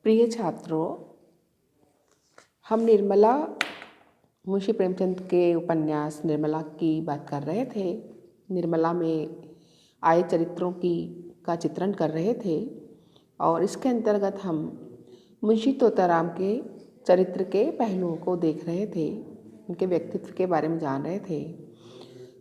प्रिय छात्रों, हम निर्मला मुंशी प्रेमचंद के उपन्यास निर्मला की बात कर रहे थे। निर्मला में आए चरित्रों का चित्रण कर रहे थे और इसके अंतर्गत हम मुंशी तोताराम के चरित्र के पहलुओं को देख रहे थे, उनके व्यक्तित्व के बारे में जान रहे थे।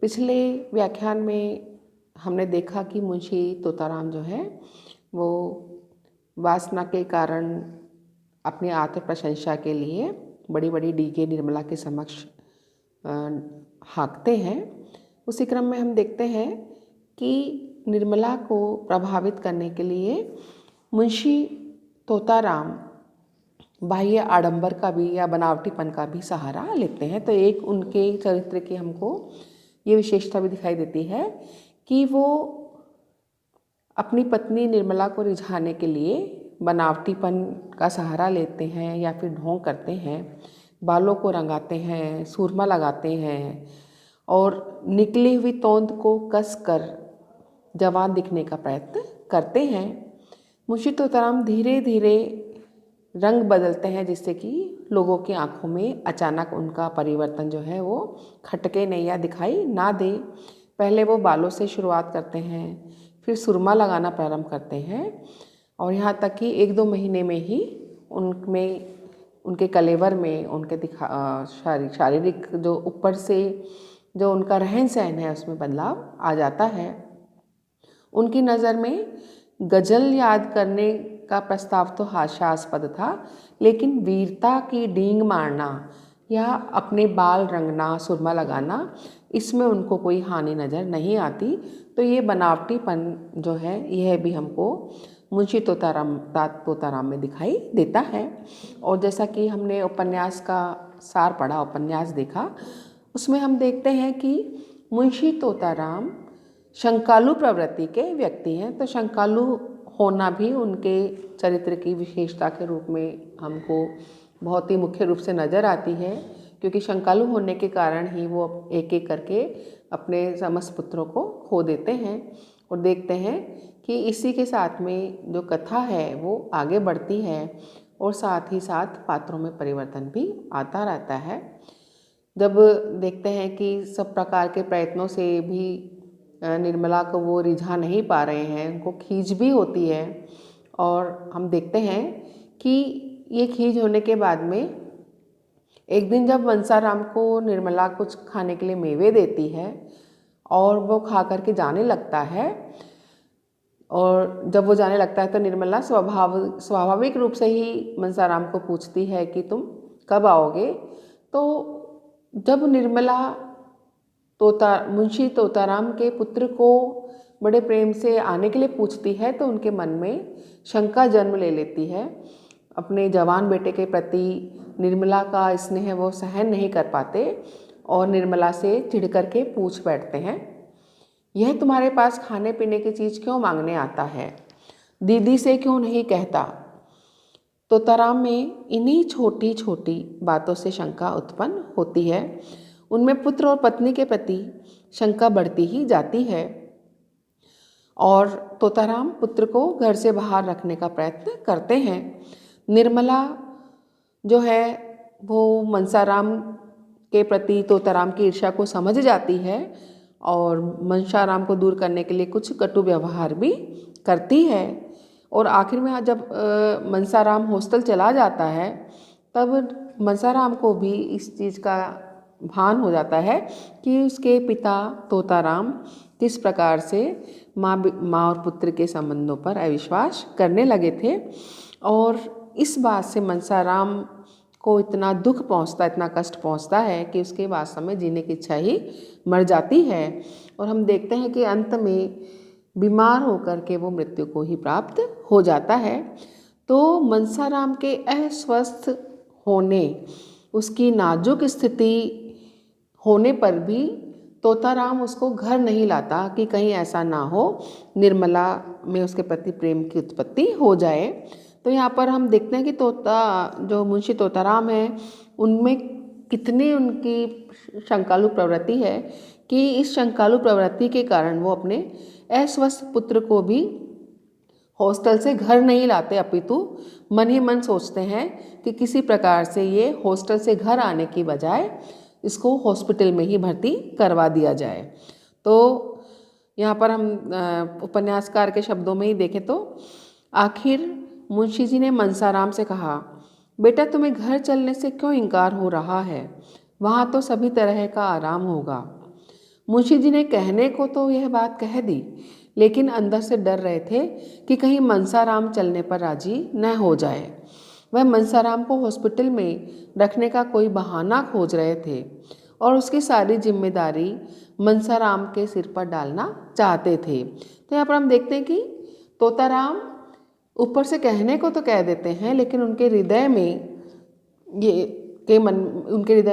पिछले व्याख्यान में हमने देखा कि मुंशी तोताराम जो है वो वासना के कारण अपनी आत्म प्रशंसा के लिए बड़ी बड़ी डीगे निर्मला के समक्ष हाँकते हैं। उसी क्रम में हम देखते हैं कि निर्मला को प्रभावित करने के लिए मुंशी तोताराम बाह्य आडंबर का भी या बनावटीपन का भी सहारा लेते हैं। तो एक उनके चरित्र की हमको ये विशेषता भी दिखाई देती है कि वो अपनी पत्नी निर्मला को रिझाने के लिए बनावटीपन का सहारा लेते हैं या फिर ढोंग करते हैं, बालों को रंगाते हैं, सूरमा लगाते हैं और निकली हुई तोंद को कस कर जवान दिखने का प्रयत्न करते हैं। मुंशी तोताराम धीरे धीरे रंग बदलते हैं जिससे कि लोगों की आंखों में अचानक उनका परिवर्तन जो है वो खटके नहीं या दिखाई ना दे। पहले वो बालों से शुरुआत करते हैं, फिर सुरमा लगाना प्रारंभ करते हैं और यहाँ तक कि 1-2 महीने में ही उनके कलेवर में उनके शारीरिक जो ऊपर से जो उनका रहन सहन है उसमें बदलाव आ जाता है। उनकी नज़र में गज़ल याद करने का प्रस्ताव तो हास्यास्पद था, लेकिन वीरता की डींग मारना या अपने बाल रंगना, सुरमा लगाना, इसमें उनको कोई हानि नज़र नहीं आती। तो ये बनावटीपन जो है यह भी हमको मुंशी तोताराम में दिखाई देता है। और जैसा कि हमने उपन्यास का सार पढ़ा, उपन्यास देखा, उसमें हम देखते हैं कि मुंशी तोताराम शंकालु प्रवृत्ति के व्यक्ति हैं। तो शंकालु होना भी उनके चरित्र की विशेषता के रूप में हमको बहुत ही मुख्य रूप से नज़र आती है, क्योंकि शंकालु होने के कारण ही वो एक एक करके अपने समस्त पुत्रों को खो देते हैं। और देखते हैं कि इसी के साथ में जो कथा है वो आगे बढ़ती है और साथ ही साथ पात्रों में परिवर्तन भी आता रहता है। जब देखते हैं कि सब प्रकार के प्रयत्नों से भी निर्मला को वो रिझा नहीं पा रहे हैं, उनको खींच भी होती है और हम देखते हैं कि ये खींच होने के बाद में एक दिन जब मनसाराम को निर्मला कुछ खाने के लिए मेवे देती है और वो खा करके जाने लगता है, और जब वो जाने लगता है तो निर्मला स्वाभाविक रूप से ही मनसाराम को पूछती है कि तुम कब आओगे। तो जब निर्मला मुंशी तोताराम के पुत्र को बड़े प्रेम से आने के लिए पूछती है तो उनके मन में शंका जन्म ले लेती है। अपने जवान बेटे के प्रति निर्मला का स्नेह वो सहन नहीं कर पाते और निर्मला से चिढ़ करके पूछ बैठते हैं, यह तुम्हारे पास खाने पीने की चीज़ क्यों मांगने आता है? दीदी से क्यों नहीं कहता? तोताराम में इन्हीं छोटी छोटी बातों से शंका उत्पन्न होती है। उनमें पुत्र और पत्नी के प्रति शंका बढ़ती ही जाती है और तोताराम पुत्र को घर से बाहर रखने का प्रयत्न करते हैं। निर्मला जो है वो मनसाराम के प्रति तोताराम की ईर्ष्या को समझ जाती है और मनसाराम को दूर करने के लिए कुछ कटु व्यवहार भी करती है। और आखिर में जब मनसाराम हॉस्टल चला जाता है तब मनसाराम को भी इस चीज़ का भान हो जाता है कि उसके पिता तोताराम किस प्रकार से माँ और पुत्र के संबंधों पर अविश्वास करने लगे थे। और इस बात से मनसाराम को इतना दुख पहुँचता, इतना कष्ट पहुँचता है कि उसके वास्तव में जीने की इच्छा ही मर जाती है। और हम देखते हैं कि अंत में बीमार होकर के वो मृत्यु को ही प्राप्त हो जाता है। तो मनसाराम के अस्वस्थ होने, उसकी नाजुक स्थिति होने पर भी तोताराम उसको घर नहीं लाता कि कहीं ऐसा ना हो निर्मला में उसके प्रति प्रेम की उत्पत्ति हो जाए। तो यहाँ पर हम देखते हैं कि जो मुंशी तोताराम है उनमें कितनी उनकी शंकालु प्रवृत्ति है कि इस शंकालु प्रवृत्ति के कारण वो अपने अस्वस्थ पुत्र को भी हॉस्टल से घर नहीं लाते, अपितु मन ही मन सोचते हैं कि किसी प्रकार से ये हॉस्टल से घर आने की बजाय इसको हॉस्पिटल में ही भर्ती करवा दिया जाए। तो यहाँ पर हम उपन्यासकार के शब्दों में ही देखें तो आखिर मुंशी जी ने मनसाराम से कहा, बेटा तुम्हें घर चलने से क्यों इनकार हो रहा है, वहाँ तो सभी तरह का आराम होगा। मुंशी जी ने कहने को तो यह बात कह दी, लेकिन अंदर से डर रहे थे कि कहीं मनसाराम चलने पर राजी न हो जाए। वह मनसाराम को हॉस्पिटल में रखने का कोई बहाना खोज रहे थे और उसकी सारी जिम्मेदारी मनसाराम के सिर पर डालना चाहते थे। तो यहाँ पर हम देखते हैं कि तोताराम ऊपर से कहने को तो कह देते हैं, लेकिन उनके हृदय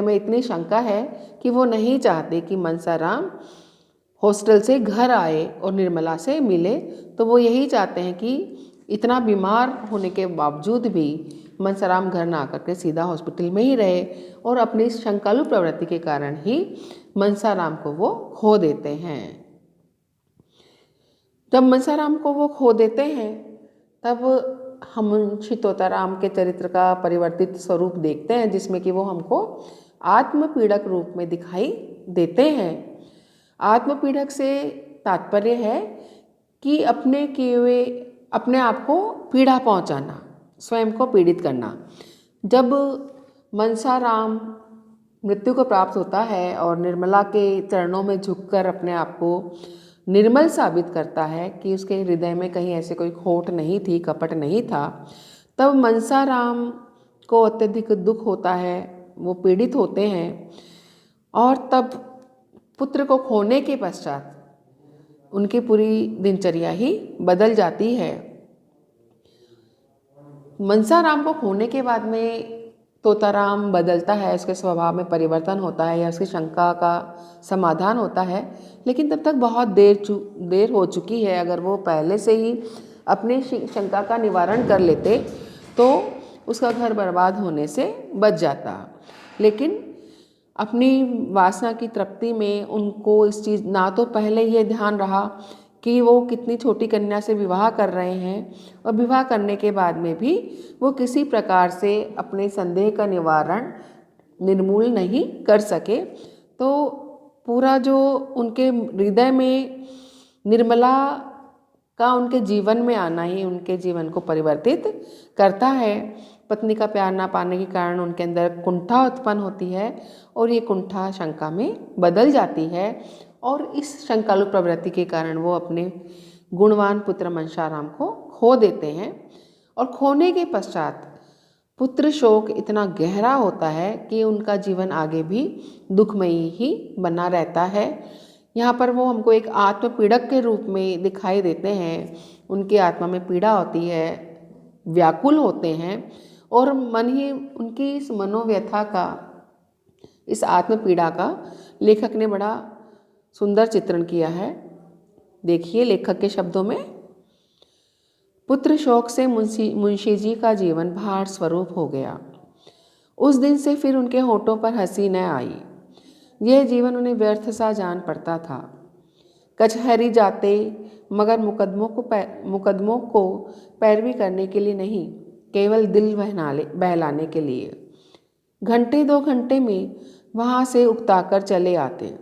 में इतनी शंका है कि वो नहीं चाहते कि मनसाराम हॉस्टल से घर आए और निर्मला से मिले। तो वो यही चाहते हैं कि इतना बीमार होने के बावजूद भी मनसाराम घर ना आकर के सीधा हॉस्पिटल में ही रहे, और अपनी शंकालु प्रवृत्ति के कारण ही मनसाराम को वो खो देते हैं। जब मनसाराम को वो खो देते हैं तब हम मुंशी तोताराम के चरित्र का परिवर्तित स्वरूप देखते हैं, जिसमें कि वो हमको आत्मपीड़क रूप में दिखाई देते हैं। आत्मपीड़क से तात्पर्य है कि अपने आप को पीड़ा पहुंचाना, स्वयं को पीड़ित करना। जब मनसाराम मृत्यु को प्राप्त होता है और निर्मला के चरणों में झुककर अपने आप को निर्मल साबित करता है कि उसके हृदय में कहीं ऐसे कोई खोट नहीं थी, कपट नहीं था, तब मनसाराम को अत्यधिक दुख होता है, वो पीड़ित होते हैं। और तब पुत्र को खोने के पश्चात उनकी पूरी दिनचर्या ही बदल जाती है। मनसाराम को खोने के बाद में तोताराम बदलता है, उसके स्वभाव में परिवर्तन होता है या उसकी शंका का समाधान होता है, लेकिन तब तक बहुत देर हो चुकी है। अगर वो पहले से ही अपनी शंका का निवारण कर लेते तो उसका घर बर्बाद होने से बच जाता। लेकिन अपनी वासना की तृप्ति में उनको इस चीज़ ना तो पहले ये ध्यान रहा कि वो कितनी छोटी कन्या से विवाह कर रहे हैं, और विवाह करने के बाद में भी वो किसी प्रकार से अपने संदेह का निवारण निर्मूल नहीं कर सके। तो पूरा जो उनके हृदय में निर्मला का उनके जीवन में आना ही उनके जीवन को परिवर्तित करता है। पत्नी का प्यार ना पाने के कारण उनके अंदर कुंठा उत्पन्न होती है, और ये कुंठा शंका में बदल जाती है, और इस शंकालु प्रवृत्ति के कारण वो अपने गुणवान पुत्र मनसाराम को खो देते हैं। और खोने के पश्चात पुत्र शोक इतना गहरा होता है कि उनका जीवन आगे भी दुखमयी ही बना रहता है। यहाँ पर वो हमको एक आत्मपीड़क के रूप में दिखाई देते हैं। उनकी आत्मा में पीड़ा होती है, व्याकुल होते हैं, और मन ही उनकी इस मनोव्यथा का, इस आत्मपीड़ा का लेखक ने बड़ा सुंदर चित्रण किया है। देखिए लेखक के शब्दों में, पुत्र शोक से मुंशी जी का जीवन भार स्वरूप हो गया। उस दिन से फिर उनके होठों पर हंसी न आई। यह जीवन उन्हें व्यर्थ सा जान पड़ता था। कचहरी जाते मगर मुकदमों को पैरवी करने के लिए नहीं, केवल दिल बहलाने के लिए। घंटे 2 घंटे में वहाँ से उकताकर चले आते।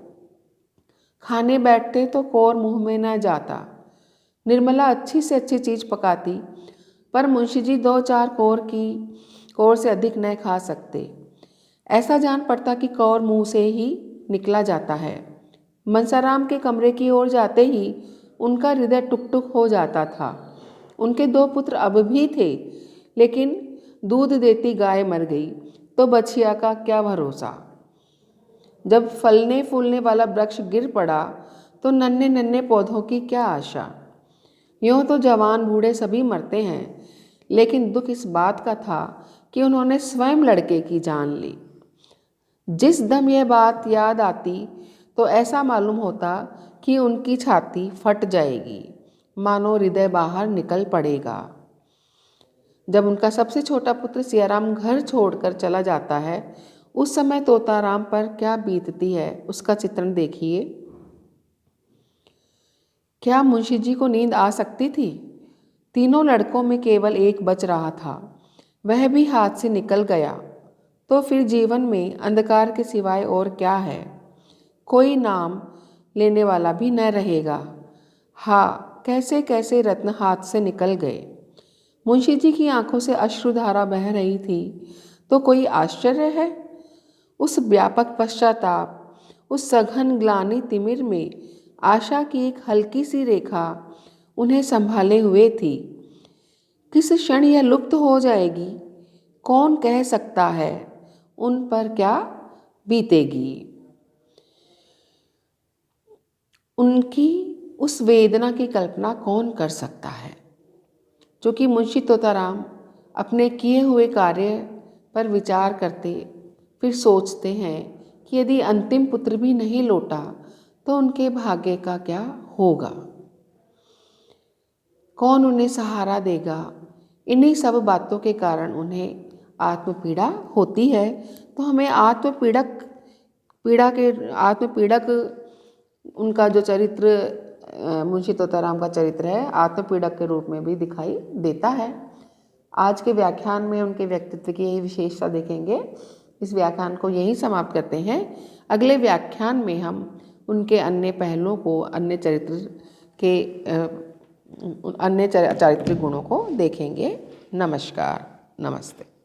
खाने बैठते तो कौर मुंह में न जाता। निर्मला अच्छी से अच्छी चीज़ पकाती, पर मुंशी जी 2-4 कौर से अधिक न खा सकते। ऐसा जान पड़ता कि कौर मुंह से ही निकला जाता है। मनसाराम के कमरे की ओर जाते ही उनका हृदय टुक-टुक हो जाता था। उनके 2 पुत्र अब भी थे, लेकिन दूध देती गाय मर गई तो बछिया का क्या भरोसा। जब फलने फूलने वाला वृक्ष गिर पड़ा तो नन्हे नन्हे पौधों की क्या आशा। यूँ तो जवान बूढ़े सभी मरते हैं, लेकिन दुख इस बात का था कि उन्होंने स्वयं लड़के की जान ली। जिस दम यह बात याद आती तो ऐसा मालूम होता कि उनकी छाती फट जाएगी, मानो हृदय बाहर निकल पड़ेगा। जब उनका सबसे छोटा पुत्र सियाराम घर छोड़कर चला जाता है, उस समय तोताराम पर क्या बीतती है उसका चित्रण देखिए। क्या मुंशी जी को नींद आ सकती थी? तीनों लड़कों में केवल एक बच रहा था, वह भी हाथ से निकल गया। तो फिर जीवन में अंधकार के सिवाय और क्या है? कोई नाम लेने वाला भी न रहेगा। हाँ, कैसे कैसे रत्न हाथ से निकल गए। मुंशी जी की आंखों से अश्रुधारा बह रही थी। तो कोई आश्चर्य है? उस व्यापक पश्चाताप, उस सघन ग्लानि तिमिर में आशा की एक हल्की सी रेखा उन्हें संभाले हुए थी। किस क्षण यह लुप्त हो जाएगी, कौन कह सकता है? उन पर क्या बीतेगी? उनकी उस वेदना की कल्पना कौन कर सकता है? जो कि मुंशी तोताराम अपने किए हुए कार्य पर विचार करते फिर सोचते हैं कि यदि अंतिम पुत्र भी नहीं लौटा तो उनके भाग्य का क्या होगा, कौन उन्हें सहारा देगा। इन्हीं सब बातों के कारण उन्हें आत्मपीड़ा होती है। तो हमें आत्मपीड़क उनका जो चरित्र मुंशी तोताराम का चरित्र है, आत्मपीड़क के रूप में भी दिखाई देता है। आज के व्याख्यान में उनके व्यक्तित्व की यही विशेषता देखेंगे। इस व्याख्यान को यहीं समाप्त करते हैं। अगले व्याख्यान में हम उनके अन्य पहलुओं को, अन्य चारित्रिक गुणों को देखेंगे। नमस्कार, नमस्ते।